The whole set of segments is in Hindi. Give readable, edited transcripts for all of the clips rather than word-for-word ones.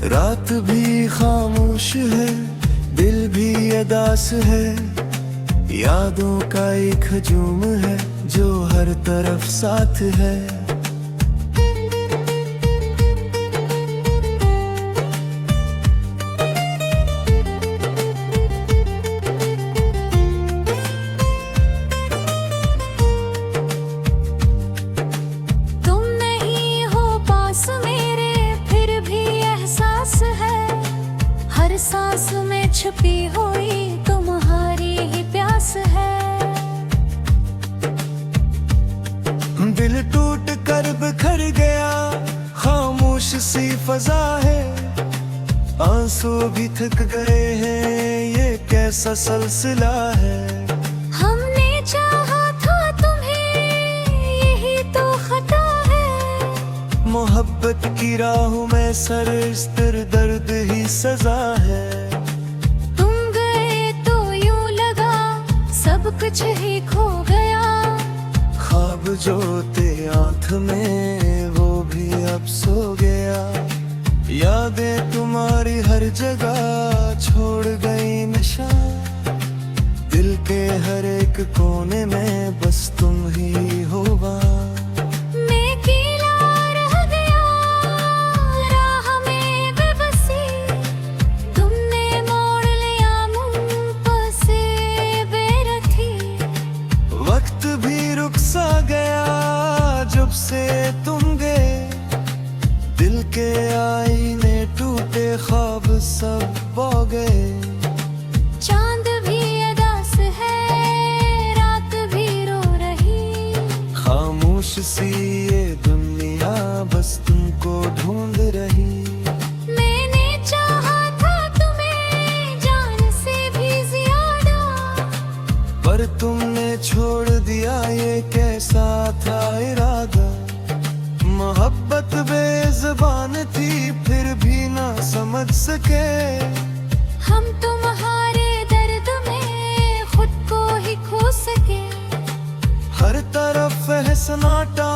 रात भी खामोश है, दिल भी अदास है। यादों का एक हजूम है जो हर तरफ साथ है। तुम नहीं हो पास मेरे, फिर भी एहसास है। हर सांस में छुपी हुई तुम्हारी ही प्यास है। दिल टूट कर बिखर गया, खामोश सी फजा है। आंसू भी थक गए हैं, ये कैसा सिलसिला है। हमने चाहा था तुम्हें, यही तो खता है। मोहब्बत की राहों में सर इस दर्द ही सजा है। तुम गए तो यूं लगा सब कुछ ही खो गया। ख्वाब जो थे आँख में वो भी अब सो गया। यादें तुम्हारी हर जगह छोड़ गई निशान। दिल के हर एक कोने में बस तुम ही हो वहाँ। मैं अकेला रह गया राह में बेबसी। तुमने मोड़ लिया मुँह से बेरखी। वक्त भी रुक सा गया जब से तुम गए। दिल के आईने टूटे, ख्वाब सब बह गए। चांद भी अदास है, रात भी रो रही। खामोश सी ये दुनिया बस तुमको ढूंढ रही। मैंने चाहा था तुम्हें जान से भी ज्यादा। पर तुमने छोड़ दिया, ये कैसा था इरादा। मोहब्बत बेज़बान थी फिर भी ना समझ सके। हम तुम्हारे दर्द में खुद को ही खो सके। हर तरफ है सन्नाटा,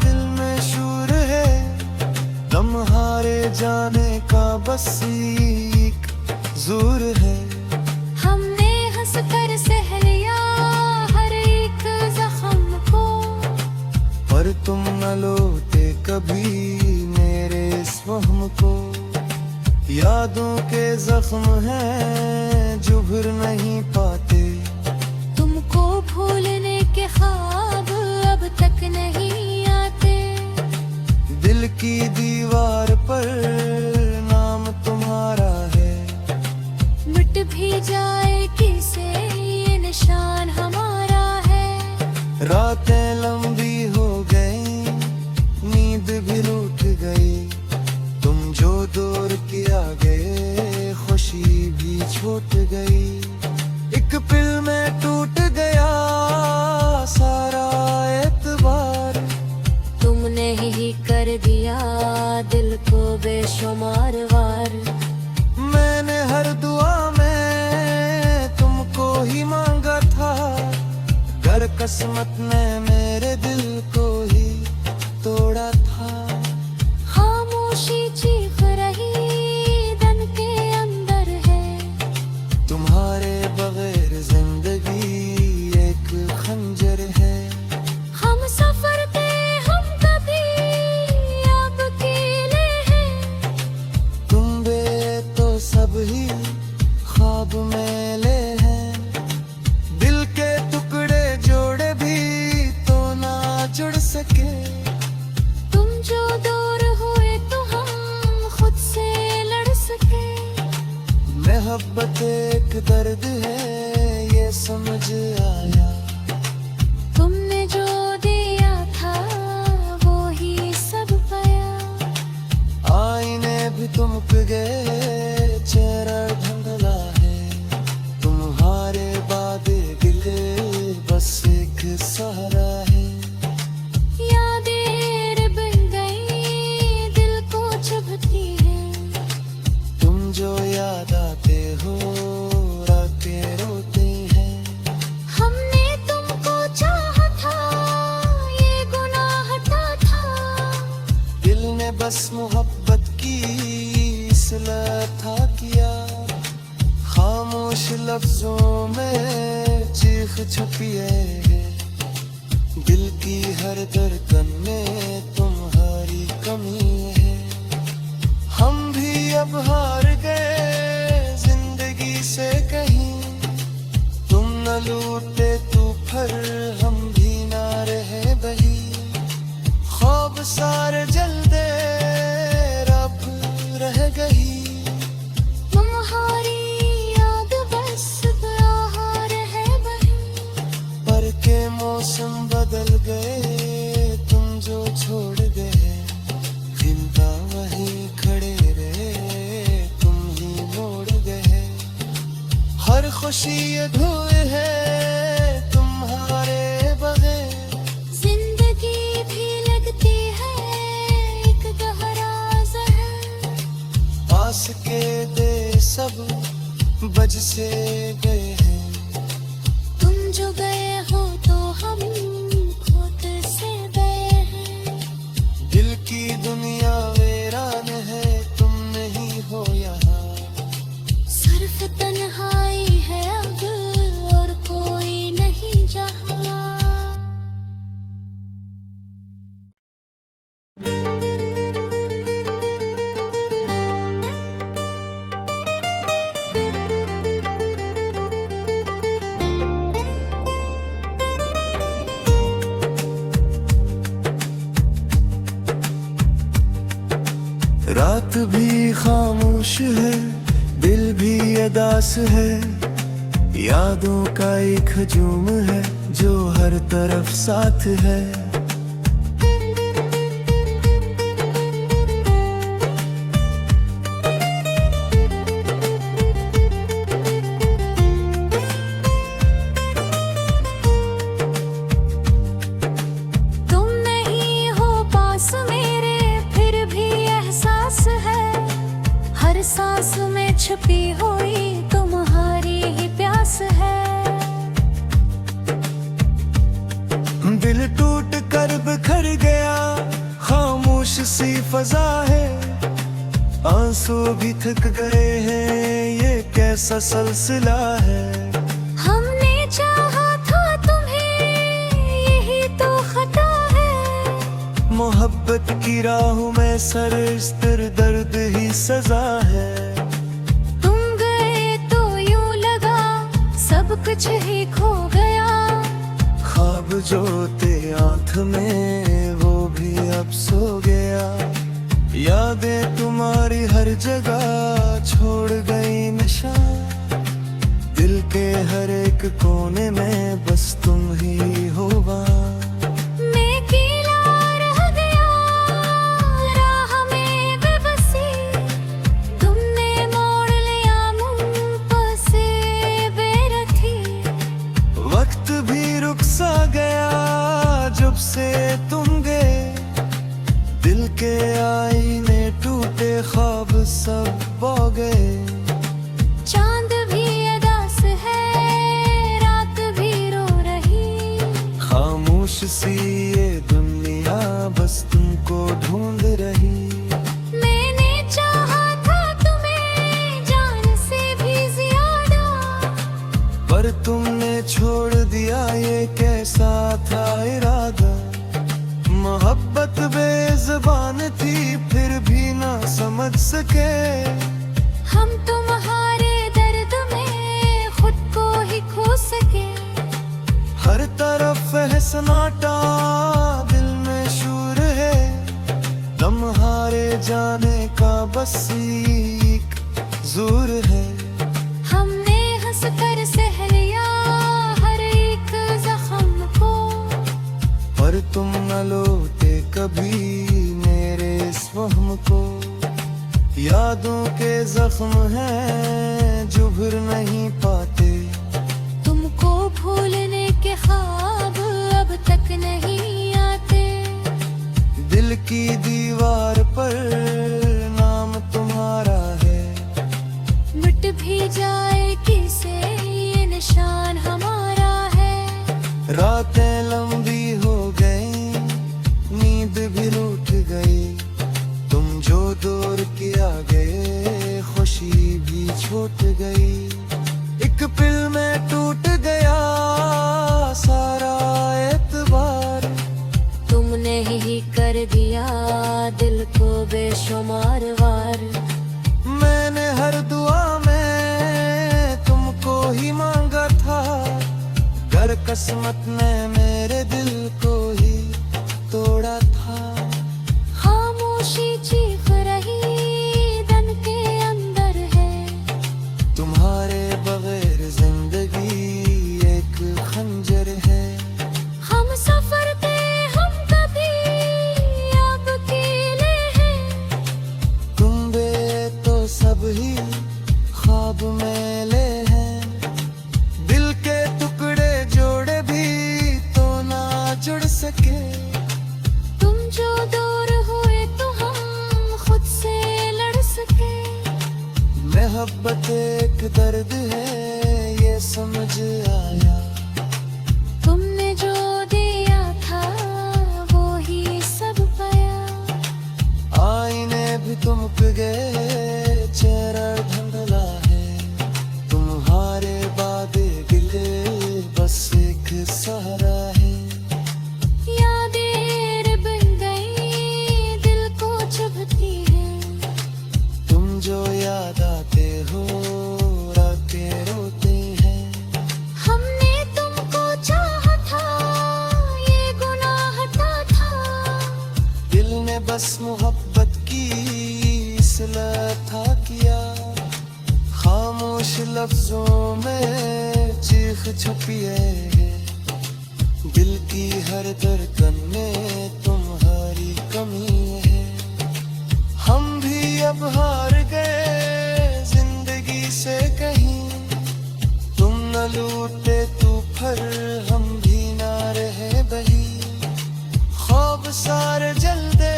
दिल में शूर है। तुम्हारे जाने का बस एक ज़ूर है। हमने हंस कर सह लिया हर एक जख्म को। पर तुम न लोटे कभी मेरे इस वहम को। यादों के जख्म हैं जो भर नहीं पाते। तुमको भूलने के ख्वाब अब तक नहीं आते। दिल की दीवार पर नाम तुम्हारा है। मिट भी जाए किसे ये निशान हमारा है। रातें लंबी हो गई, नींद भी रूठ गई। तुम जो दूर किया गए, खुशी भी छूट गई। एक पल में टूट गया सारा एतबार। तुमने ही कर दिया दिल को बेशुमार वार। मैंने हर दुआ में तुमको ही मांगा था। कर किस्मत ने मेरे दिल को ही तोड़ा था। खामोशी चीख रही दन के अंदर है। तुम्हारे बगैर जिंदगी एक खंजर है। हम सफर पे हम कभी अब अकेले हैं। तुम बे तो सब ही ख्वाब मेले हैं। दिल के टुकड़े जोड़े भी तो ना जुड़ सके। तुम जो दूर हुए तो हम खुद से लड़ सके। मोहब्बत एक दर्द है ये समझ आया। तुमने जो दिया था वो ही सब पाया। आईने भी तुम पे गए, चेहरा धुंधला है। तुम्हारे बाद दिल बस एक सहारा है। यादें बन गई दिल को चुभती है। तुम जो याद आते हो रातें रोते हैं। हमने तुमको चाहा था, ये गुनाह था। दिल ने बस मोहब्बत की फैसला था किया, खामोश लफ्जों में चीख छुपी है, दिल की हर धड़कन में तुम्हारी कमी है। हम भी अब हार गए जिंदगी से कहीं, तुम न लूटे तू फर हम भी ना रहे बही, ख्वाब सारे जल्दे रब रह गई। तुम्हारी याद बस बाहर है बही, पर के मौसम बदल गए, तुम जो छोड़ गए, जिंदा वहीं खड़े रहे, तुम ही मोड़ गए। हर खुशी ये धुए है तुम्हारे बगैर, जिंदगी भी लगती है एक गहरा जहर, पास के दे सब बज से गए हैं, तुम जो गए हो तो हम खुद से गए हैं। दिल की दुनिया वीरान है, तुम नहीं हो यहाँ, सिर्फ तन्हाई है अब और कोई नहीं जहाँ। रात भी खामोश है, दिल भी अदास है, यादों का एक हजूम है जो हर तरफ साथ है। तुम नहीं हो पास मेरे फिर भी एहसास है, हर सांस में छुपी हुई तुम्हारी ही प्यास है। दिल टूट कर बिखर गया, खामोश सी फजा है, आंसू भी थक गए हैं, ये कैसा सिलसिला है। हमने चाहा था तुम्हें, यही तो खता है, मोहब्बत की राहों में सर इस दर्द ही सजा है। तुम गए तो यूं लगा सब कुछ ही खो गया, ख्वाब जो थे आँख में वो भी अब सो गया, यादें तुम्हारी हर जगह छोड़ गई निशान, दिल के हर एक कोने में बस तुम ही हो वहाँ। मैं अकेला रह गया राह में बेबसी, तुमने मोड़ लिया मुझ से बेरखी, वक्त भी रुक सा गया जब से तुम गए, दिल के आईने टूटे, ख्वाब सब बो गए। चांद भी अदास है, रात भी रो रही, खामोश सी ये दुनिया बस तुमको ढूंढ रही। मैंने चाहा था तुम्हें जान से भी ज्यादा, पर तुमने छोड़ दिया, ये कैसा था इरादा। मोहब्बत बेज़बान थी फिर भी ना समझ सके, हम तुम्हारे दर्द में खुद को ही खो सके। हर तरफ है सन्नाटा, दिल में शूर है, तुम्हारे जाने का बस एक जोर है। हमने हंस कर सह लिया हर एक जख्म को, पर तुम न लौटे कभी मेरे इस वहम को, यादों के जख्म हैं जो भर नहीं पाते, तुमको भूलने के ख्वाब अब तक नहीं आते। दिल की दीवार पर नाम तुम्हारा है, मिट भी जाए किसे ये निशान हमारा है। रातें लंबी हो गई, नींद भी रूठ गई, तुम जो दूर किया गए, दिल को बेशुमार वार। मैंने हर दुआ में तुमको ही मांगा था, गर किस्मत ने मेरे दिल को ही तोड़ा था। खामोशी चीख रही दन के अंदर है, तुम्हारे बगैर जिंदगी एक खंजर है। हम सफर थे हम कभी अब अकेले हैं, तुम बे तो सब ही ख्वाब में ले हैं। दिल के टुकड़े जोड़े भी तो ना जुड़ सके, तुम जो दूर हुए तो हम खुद से लड़ सके। मोहब्बत एक दर्द है ये समझ आया, तुमने जो दिया था वो ही सब पाया। आईने भी तुम पे गए, चेहरा धुंधला है, तुम्हारे बाद गिले बस एक सहारा है। यादें बन गई दिल को चुभती है, तुम जो याद आते हो रातें रोते हैं। हमने तुमको चाहा था ये गुनाह था। दिल ने बस मोहब्बत की इसलाह था किया, खामोश लफ्जों में चीख छुपी है। दिल की हर धड़कन में तुम्हारी कमी है। हम भी अब हार गए जिंदगी से कहीं, तुम न लूटे तू फर हम भी ना रहे बही। ख्वाब सारे जलदे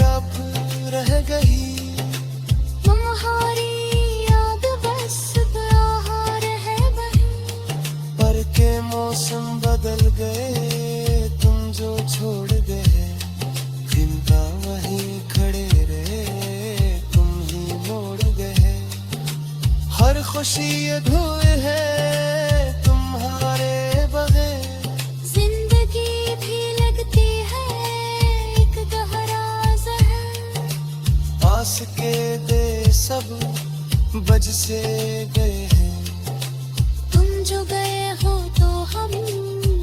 रब रह गई, तुम्हारी याद बस बाहर है बही। पर के मौसम बदल गए, तुम जो छोड़ गए। जिंदा वहीं खड़े रहे, तुम ही मोड़ गए। हर खुशी अधूरी है तुम्हारे बगैर, जिंदगी भी लगती है एक गहरा जहर। पास के दे सब बज से गए हैं, तुम जो गए हो तो हम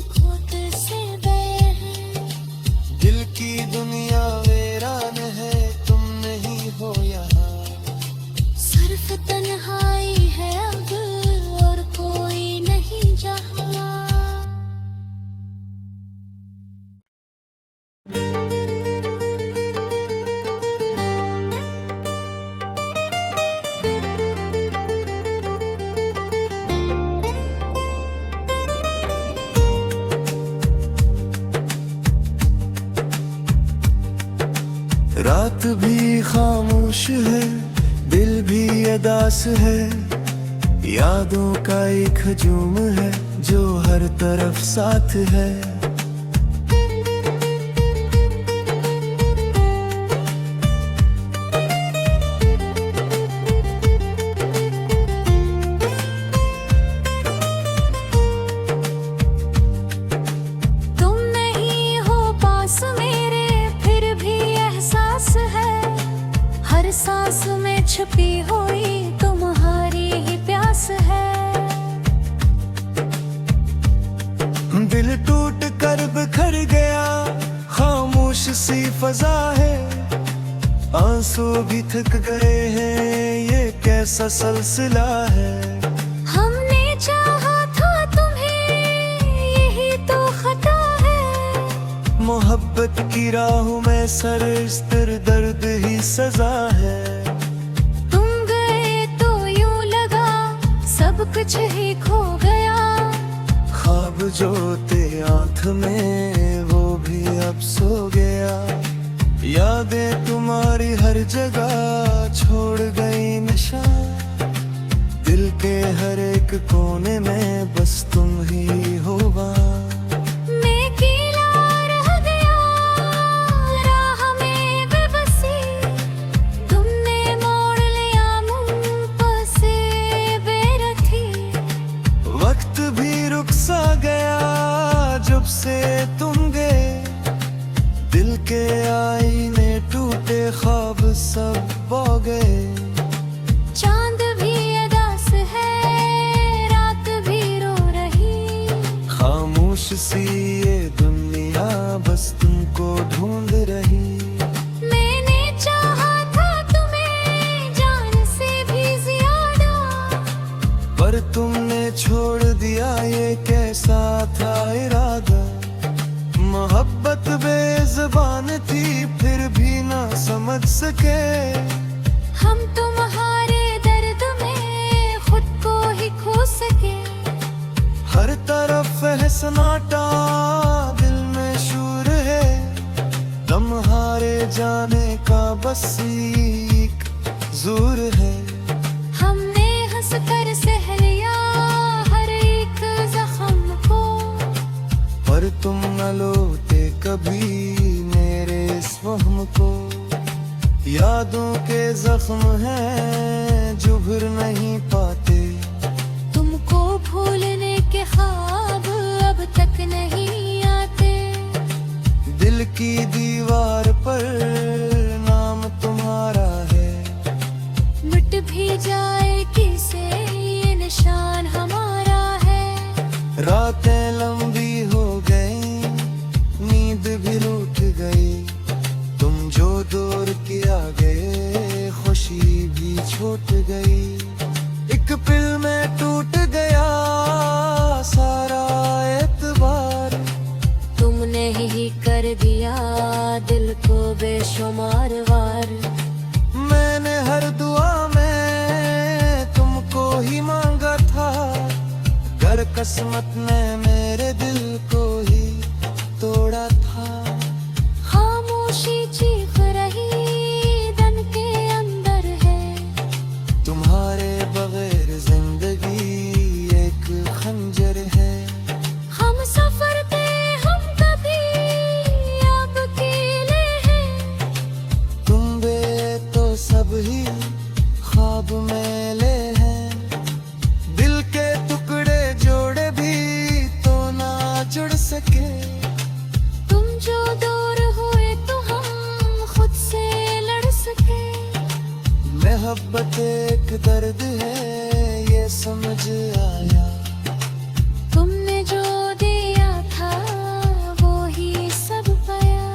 खुद से गए हैं। दिल की दुनिया वीरान है, तुम नहीं हो यहाँ। सिर्फ तन्हाई है अब और कोई नहीं जहाँ। रात भी खामोश है, दिल भी अदास है। यादों का एक हजूम है जो हर तरफ साथ है। तुम नहीं हो पास मेरे फिर भी एहसास है, हर सांस में छुपी हुई तुम्हारी ही प्यास है। दिल टूट कर बिखर गया, खामोश सी फजा है। आंसू भी थक गए हैं, ये कैसा सिलसिला है। हमने चाहा था तुम्हें यही तो खता है, मोहब्बत की राहों में सर इस दर्द ही सजा है। तुम गए तो यूं लगा सब कुछ ही खो गया। ख्वाब जो थे आँख में वो भी अब सो गया। यादें तुम्हारी हर जगह छोड़ गई निशान, दिल के हर एक कोने में बस तुम ही हो वहाँ। मैं अकेला रह गया राह में बेबसी, तुमने मोड़ लिया मुझ से बेरथी। वक्त भी रुक सा गया जब से तुम गए, दिल के आए समझ सके। हम तुम्हारे दर्द में खुद को ही खो सके। हर तरफ है सन्नाटा, दिल में शूर है, तुम्हारे जाने का बस एक जोर है। हमने हंस कर सह लिया हर एक जख्म को, पर तुम न लोटे कभी मेरे इस वहम को। यादों के जख्म हैं जो भर नहीं पाते, तुमको भूलने के ख्वाब अब तक नहीं आते। दिल की दीवार पर नाम तुम्हारा है, मिट भी जाए किसे ये निशान हमारा है। रातें लंबी हो गई, नींद भी रूठ गई, तुम जो दूर किया गए खुशी भी छूट गई। एक पिल में टूट गया सारा एतबार, तुमने ही कर दिया दिल को बेशुमार वार। मैंने हर दुआ में तुमको ही मांगा था, गर किस्मत ने मेरे दिल को ही तोड़ा था। खामोशी चीख रही दम के अंदर है, तुम्हारे बगैर जिंदगी एक खंजर है। हम सफर थे हम कभी अब अकेले हैं। तुम बे तो सब ही ख्वाब में ले हैं, दिल के टुकड़े जोड़े भी तो ना जुड़ सके। तुम जो दूर हुए तो हम खुद से लड़ सके। मोहब्बत एक दर्द है ये समझ आया, तुमने जो दिया था वो ही सब पाया।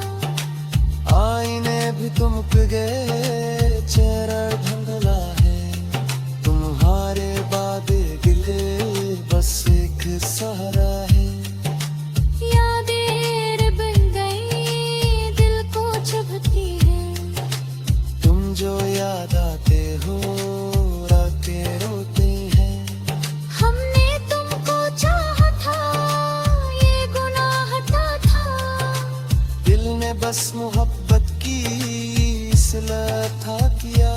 आईने भी तुम पे गए, चेहरा धुंधला है, तुम्हारे वादे गिले बस एक सहारा है। यादें बन गई दिल को चुभती है, तुम जो याद आते हो रातें रोते हैं। हमने तुमको चाहा था ये गुनाह था। दिल ने बस मोहब्बत की इसलाह था किया,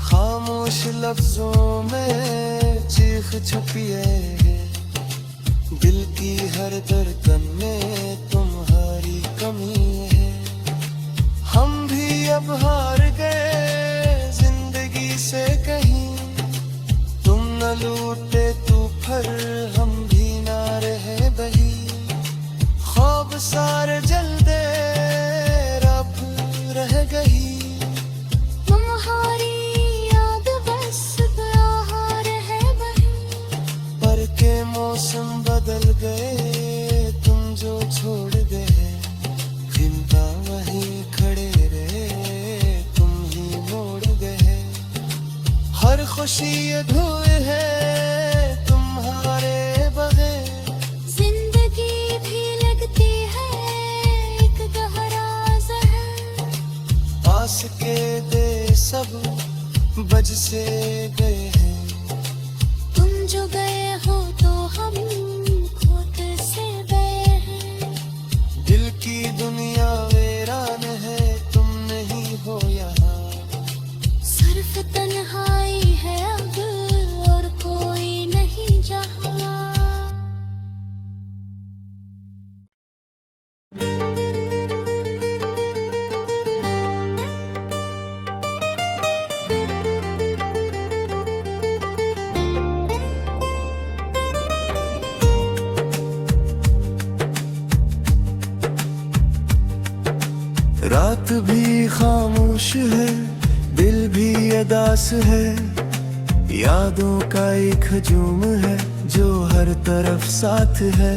खामोश लफ्जों में चीख छुपी है। दिल की हर धड़कन में तुम्हारी कमी है। हम भी अब हार गए जिंदगी से कहीं, तुम न लूटे तू फिर हम भी ना रहे बही। ख्वाब सारे जलते रब रह गई, तुम्हारी याद बस प्यार है वही। पर के मौसम बदल गए, तुम जो छोड़ गए, जिंदा वहीं खड़े रहे, तुम ही मोड़ गए। हर खुशी अधूरी है तुम्हारे बगैर, जिंदगी भी लगती है एक गहरा जहर। पास के दे सब बज से गए हैं, तुम जो गए हो तो हम खुद से गए हैं। दिल की दुनिया वीरान है, तुम नहीं हो यहाँ। सिर्फ तन्हाई है अब और कोई नहीं जहाँ। रात भी खामोश है, दिल भी अदास है, यादों का एक हजूम है जो हर तरफ साथ है।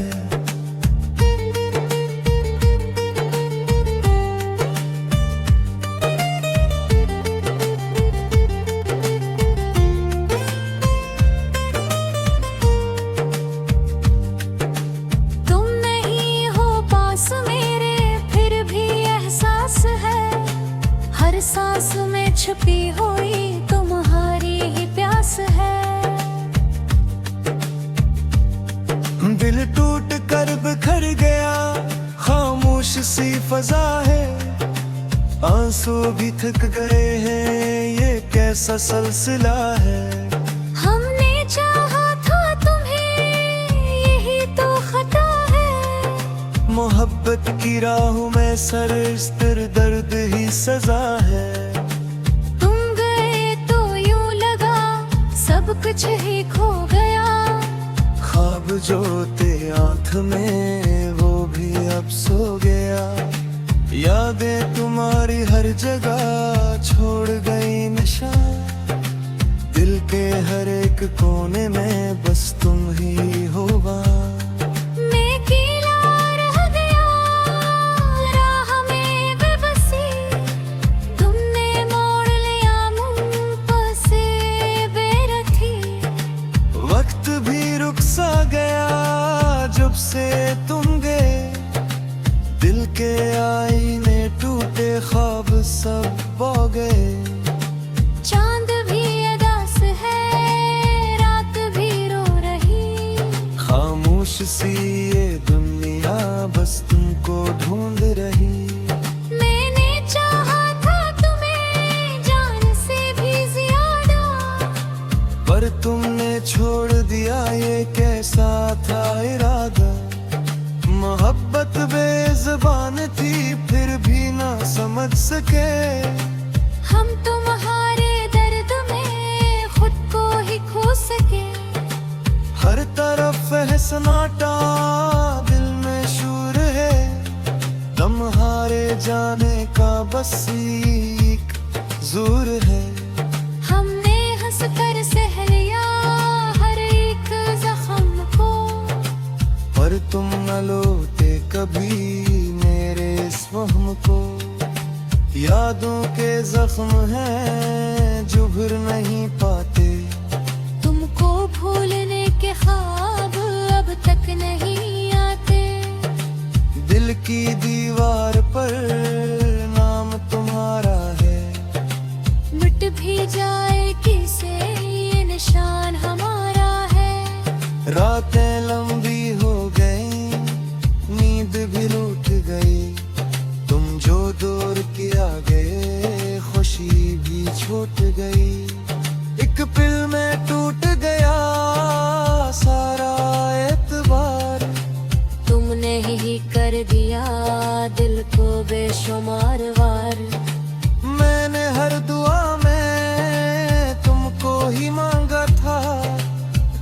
तुम नहीं हो पास मेरे फिर भी एहसास है, हर हर सांस में छुपी हुई तुम्हारी ही प्यास है। दिल टूट कर बिखर गया, खामोश सी फजा है, आंसू भी थक गए हैं, ये कैसा सिलसिला है। हमने चाहा था तुम्हें, यही तो खता है। मोहब्बत की राहों में सर इस दर्द ही सजा है। तुम गए तो यूं लगा सब कुछ ही खो गया। ख्वाब जो थे आँख में वो भी अब सो गया। यादें तुम्हारी हर जगह छोड़ गई निशान, दिल के हर एक कोने में बस तुम ही हो वहाँ। मैं अकेला रह गया राह में बेबसी, तुमने मोड़ लिया मुझ से बेरखी। वक्त भी रुक सा गया जब से तुम गए, दिल के आईने टूटे, ख्वाब सब बो गए। चांद भी अदास है, रात भी रो रही। खामोश सी ये दुनिया बस तुमको ढूंढ रही। मैंने चाहा था तुम्हें जान से भी ज्यादा, पर तुमने छोड़ दिया, ये कैसा था इरादा। मोहब्बत बेज़बान थी फिर भी ना समझ सके, हम तुम्हारे दर्द में खुद को ही खो सके। हर तरफ है सन्नाटा, दिल में शूर है, तुम्हारे जाने का बस एक ज़ूर है। हमने हंस कर सह लिया हर एक जख्म को, पर तुम न लौटे कभी मेरे इस वहम को। यादों के जख्म हैं जो भर नहीं पाते, तुमको भूलने के ख्वाब अब तक नहीं आते। दिल की दीवार पर नाम तुम्हारा है, मिट भी जाए किसे ये निशान हमारा है। रातें लंबी हो गई, नींद भी लूट गई, तुम जो दूर किया गए, खुशी भी छूट गई। एक पिल में टूट गया सारा एतबार, तुमने ही कर दिया दिल को बेशुमार वार। मैंने हर दुआ में तुमको ही मांगा था,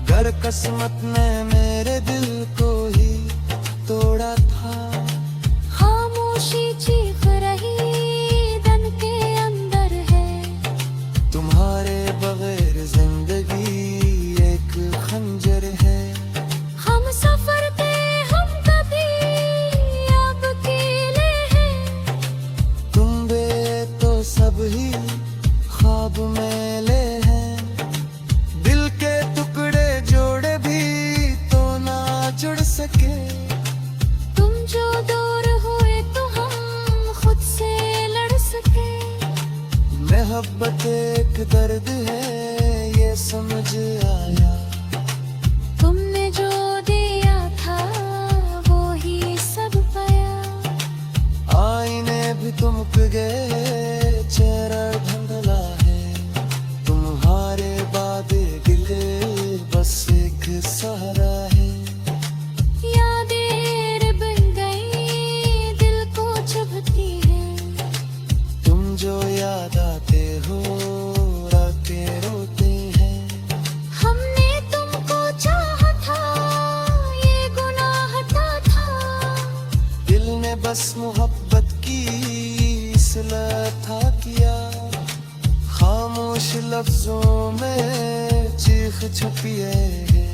कर किस्मत ने मेरे दिल को ही तोड़ा था। खामोशी चीख रही दन के अंदर है, तुम्हारे बगैर जिंदगी एक खंजर है। हम सफर पे हम कभी अब अकेले हैं। तुम बे तो सब ही ख्वाब में ले हैं, दिल के टुकड़े जोड़े भी तो ना जुड़ सके। तुम जो दूर हुए तो हम खुद से लड़ सके। मोहब्बत एक दर्द है ये समझ आया, तुमने जो दिया था वो ही सब पाया। आईने भी तुम पे गए, चेहरा धुंधला है, तुम्हारे बाद गिले बस एक सहारा है। यादें बन गई दिल को चुभती है, तुम जो याद आते हो रातें रोते हैं। हमने तुमको चाहा था ये गुनाह था। दिल ने बस मोहब्बत की इसलाह था किया, खामोश लफ्जों में चीख छुपी है,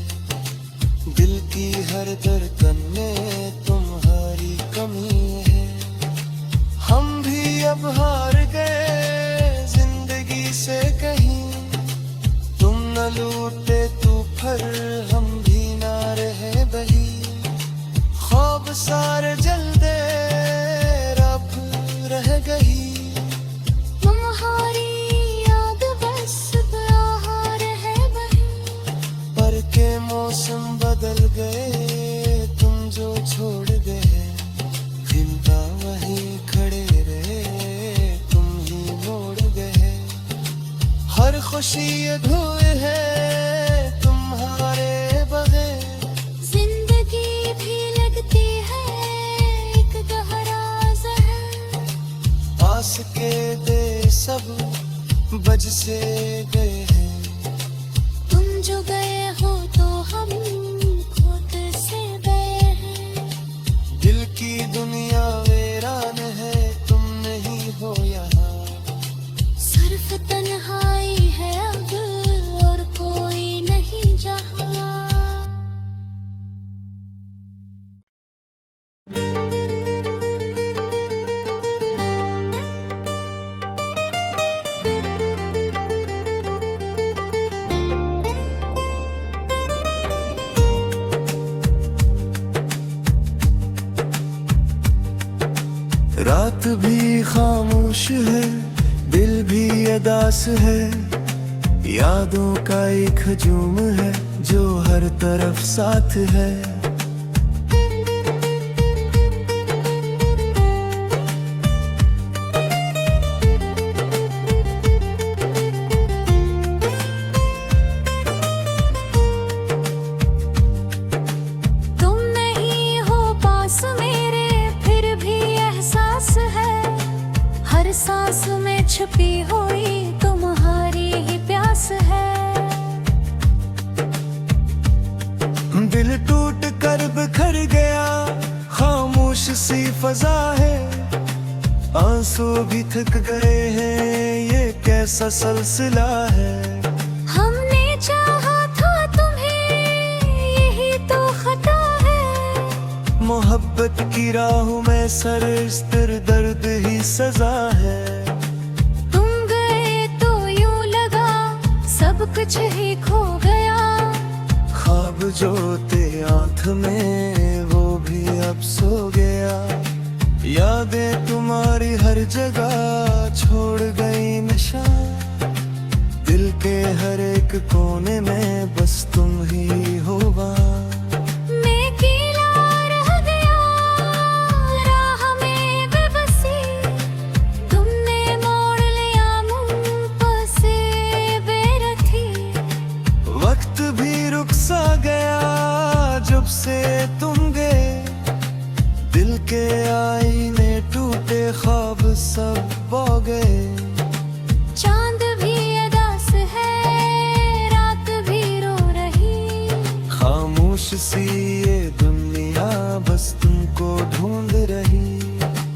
दिल की हर धड़कन में तुम्हारी कमी है। हम भी अब हार गए जिंदगी से कहीं, तुम न लूटे तू फिर हम भी ना रहे बही। ख्वाब सारे जल दे रब रह गई, तुम खुशी अधूरी है तुम्हारे बगैर। जिंदगी भी लगती है एक गहरा जहर। पास के दे सब बज से गए हैं। तुम जो गए हो तो हम खुद से गए हैं। दिल की दुनिया वीरान है तुम नहीं हो यहाँ। सिर्फ तन्हाई है अब और कोई नहीं जहाँ। रात भी खामोश है दिल भी अदास है। यादों का एक हजूम है जो हर तरफ साथ है। तुम नहीं हो पास मेरे फिर भी एहसास है। हर सांस में छुपी हुई तुम्हारी ही प्यास है। दिल टूट कर बिखर गया खामोश सी फजा है। आंसू भी थक गए हैं ये कैसा सिलसिला है। हमने चाहा था तुम्हें यही तो खता है। मोहब्बत की राहों में सर इस दर्द ही सजा है। तुम गए तो यूं लगा सब कुछ ही खो गया। ख्वाब जो थे आँख में वो भी अब सो गया। यादें तुम्हारी हर जगह छोड़ गई निशान। दिल के हर एक कोने में बस तुम ही हो वहाँ। मैं अकेला रह गया राह में बेबसी। तुमने मोड़ लिया मुँह से बेरखी। वक्त भी रुक सा गया जब से तुम गए। दिल के आईने टूटे ख्वाब सब बो गए। चांद भी अदास है रात भी रो रही। खामोश सी ये दुनिया बस तुमको ढूंढ रही।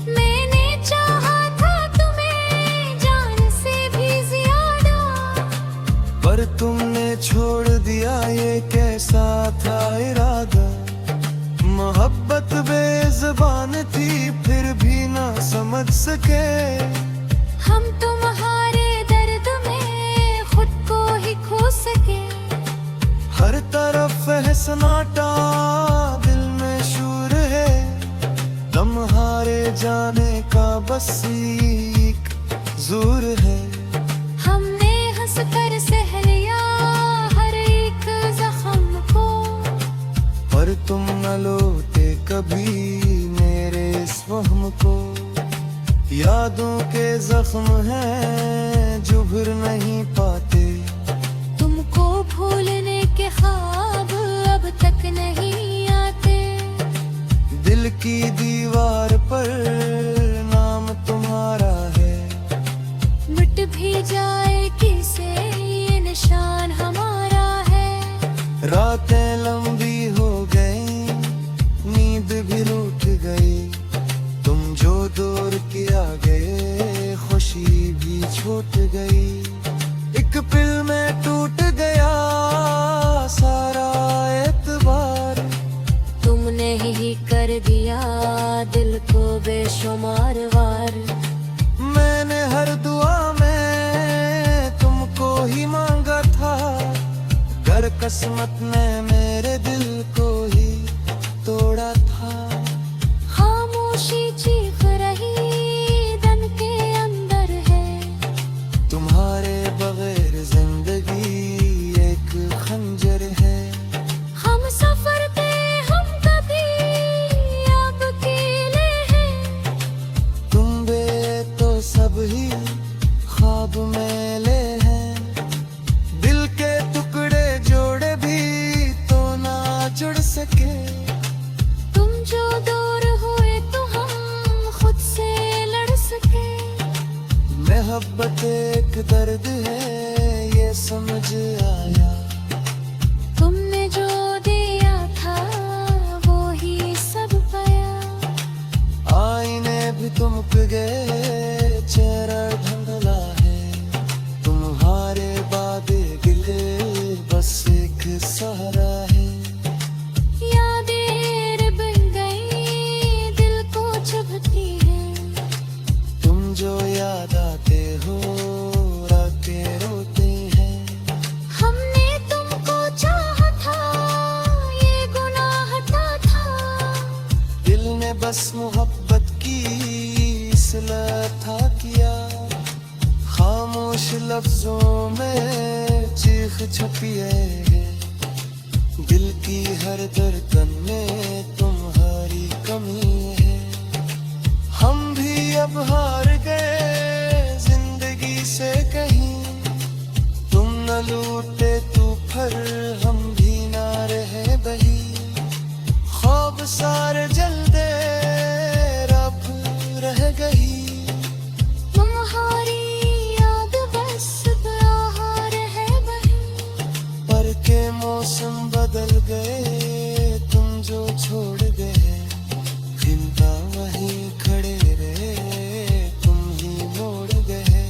मैंने चाहा था तुम्हें जान से भी ज्यादा। पर तुमने छोड़ दिया ये कैसा था इरादा। मोहब्बत बेज़बान थी फिर भी ना समझ सके। हम तुम्हारे दर्द में खुद को ही खो सके। हर तरफ है सन्नाटा दिल में शूर है। तुम्हारे जाने का बस एक जोर है। हमने हंस कर सह लिया हर एक जख्म को। पर तुम न लौटे कभी मेरे इस वहम को। यादों के जख्म हैं जो भर नहीं पाते। तुमको भूलने के ख्वाब अब तक नहीं आते। दिल की दीवार पर नाम तुम्हारा है। मिट भी जाए किसे ये निशान हमारा है। रातें लंबी हो गई नींद भी रूठ गई। तुम जो दूर किया गए खुशी भी छूट गई। एक पिल में टूट गया सारा एतबार। तुमने ही कर दिया दिल को बेशुमार वार। मैंने हर दुआ में तुमको ही मांगा था। कर किस्मत ने मेरे दिल को ही तोड़ा था। खामोशी चीख रही दन के अंदर है। तुम्हारे बगैर जिंदगी एक खंजर है। हम सफर पे हम कभी अब अकेले हैं। तुम बे तो सब ही ख्वाब में ले हैं। मोहब्बत एक दर्द है ये समझ आया। तुमने जो दिया था वो ही सब पाया। आईने भी तुम पे गए, चेहरा धुंधला है। तुम्हारे वादे गिले बस एक सहारा है। यादें बन गई दिल को चुभती है। तुम जो याद आते हो रातें रोते हैं। हमने तुमको चाहा था ये गुनाह था। दिल ने बस मोहब्बत की इसलाह था किया। खामोश लफ्जों में चीख छपी है। दिल की हर धड़कन में तुम्हारी कमी है। हम भी अब हार गए जिंदगी से कहीं। तुम न लूटे तू फर हम भी ना रहे बही। ख्वाब सारे जलते रब रह गई। तुम्हारी याद बस बाहर है वही। पर के मौसम बदल गए तुम जो छोड़ गए। जिंदा वहीं खड़े रहे तुम ही मोड़ गए।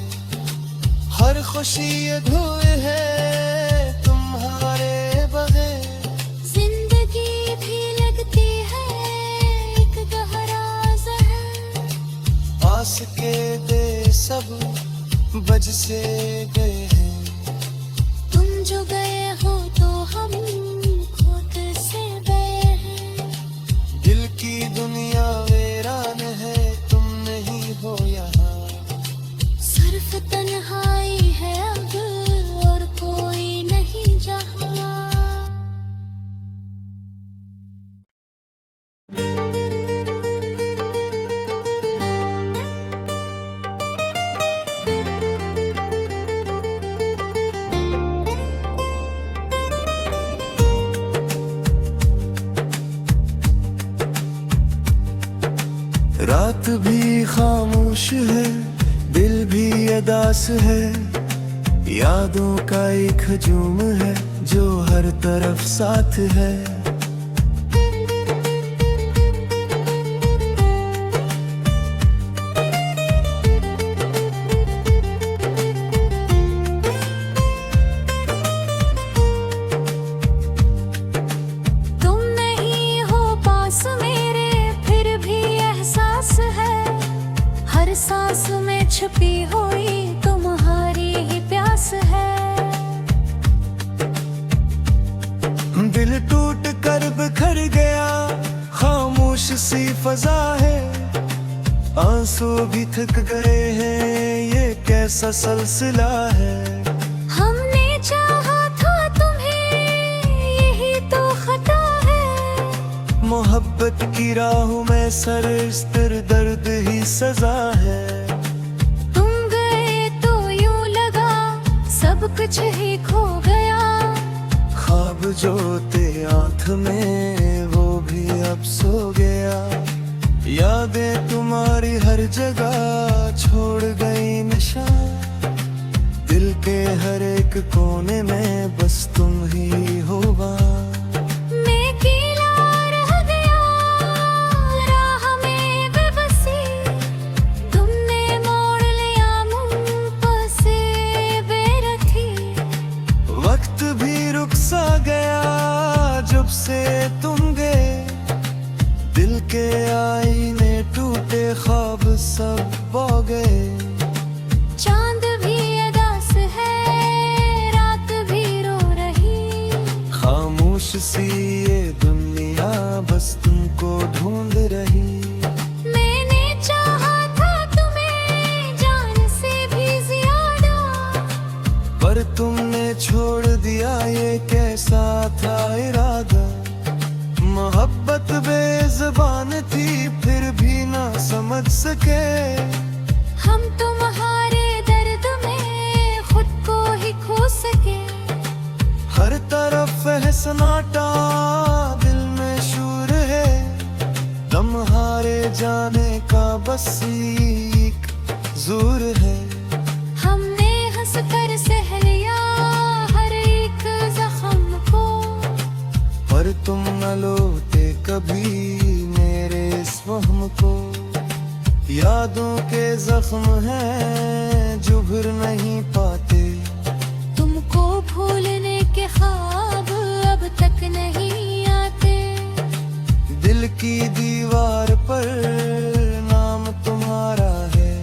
हर खुशी अधूरी है तुम्हारे बगैर। जिंदगी भी लगती है एक गहरा जहर। आस के दे सब बज से गए हैं। तुम जो गए हो तो हम खुद से गए हैं। दिल की दुनिया वीरान है तुम नहीं हो यहाँ। सिर्फ तन्हाई है अब और कोई नहीं जहाँ। रात भी खामोश है दिल भी अदास है। यादों का एक हजूम है जो हर तरफ साथ है। तुम नहीं हो पास मेरे फिर भी एहसास है। हर सांस में छुपी हुई तुम्हारी ही प्यास है। दिल टूट कर बिखर गया खामोश सी फजा है। आंसू भी थक गए हैं ये कैसा सिलसिला है। हमने चाहा था तुम्हें यही तो खता है। मोहब्बत की राहों में सर इस दर्द ही सजा है। तुम गए तो यूं लगा सब कुछ ही खो गया। ख्वाब जो थे आँख में वो भी अब सो गया। यादें तुम्हारी हर जगह छोड़ गई निशान। दिल के हर एक कोने में बस तुम ही हो वहाँ। मैं अकेला रह गया राह में बेबसी। तुमने मोड़ लिया मुझ से बेरखी। वक्त भी रुक सा गया जब से तुम गए। दिल के आईने टूटे ख्वाब सब बह गए। चांद भी अदास है रात भी रो रही। खामोश सी ये दुनिया बस तुमको ढूंढ रही। मैंने चाहा था तुम्हें जान से भी ज्यादा। पर तुमने छोड़ दिया ये कैसा था इरादा। मोहब्बत बेज़बान थी फिर भी ना समझ सके। हम तुम्हारे दर्द में खुद को ही खो सके। हर तरफ है सन्नाटा दिल में शूर है। तुम्हारे जाने का बस एक जोर है। तुम न लौटे कभी मेरे इस वहम को। यादों के जख्म हैं जुभर नहीं पाते, तुमको भूलने के ख्वाब अब तक नहीं आते। दिल की दीवार पर नाम तुम्हारा है,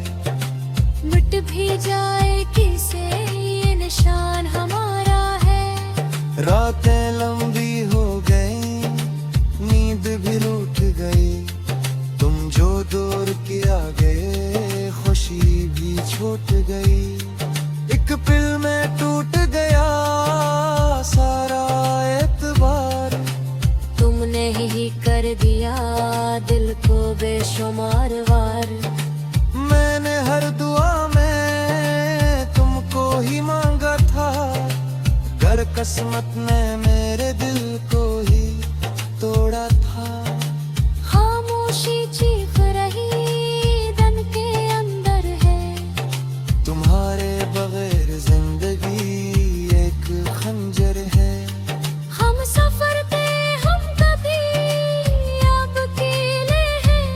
मिट भी जाए किसे ये निशान हमारा है। रातें लंबी हो गई, नींद भी रूठ गई, तुम जो दूर किया गए खुशी भी छूट गई। एक पिल में टूट गया सारा एतबार, तुमने ही कर दिया दिल को बेशुमार वार। मैंने हर दुआ में तुमको ही मांगा था, गर किस्मत ने मेरे दिल को ही तोड़ा था। खामोशी चीख रही दम के अंदर है, तुम्हारे बगैर जिंदगी एक खंजर है। हम सफर पे हम कभी अब अकेले हैं।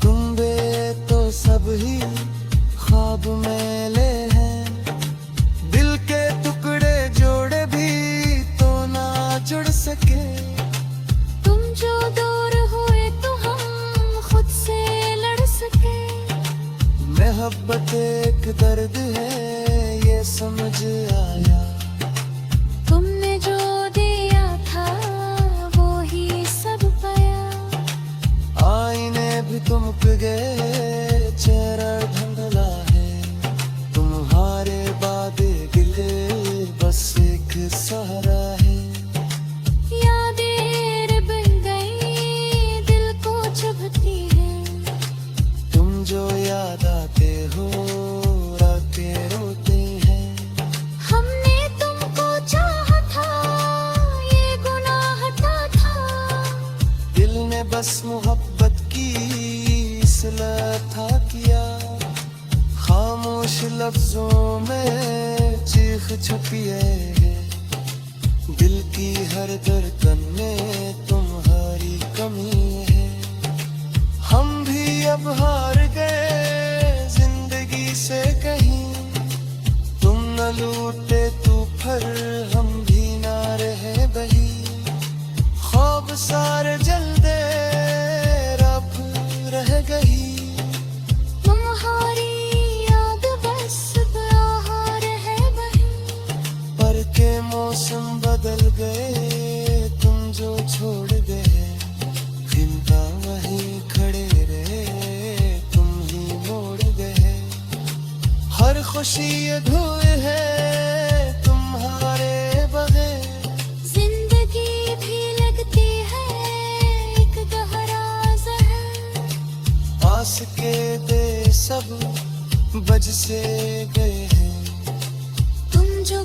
तुम बे तो सब ही ख्वाब मेले हैं, दिल के टुकड़े जोड़े भी तो ना जुड़ सके। तुम जो दूर हुए तो हम खुद से लड़ सके। मोहब्बत एक दर्द है ये समझ आया, तुमने जो दिया था वो ही सब पाया। आईने भी तुम पे गए चेहरा धुंधला है, तुम्हारे वादे गिले बस एक सहारा है। यादें बन गई दिल को चुभती है, तुम जो याद आते हो रातें रोते हैं। हमने तुमको चाहा था ये गुनाह था। दिल ने बस मोहब्बत की इसलाह था किया, खामोश लफ्जों में चीख छुपी है। दिल की हर धड़कन में तुम्हारी कमी है। हम भी अब हार गए जिंदगी से कहीं, तुम न लूटे तू फर हम भी ना रहे बही। ख्वाब सारे जल्दे रब रह गई, तुम्हारी याद बस बाहर है वही। पर के मौसम बदल गए, तुम जो छोड़ गए जिंदा वहीं खड़े रहे, तुम ही मोड़ गए। हर खुशी अधूरी है तुम्हारे बगैर, जिंदगी भी लगती है एक गहरा जहर। आस के दे सब बज से गए हैं, तुम जो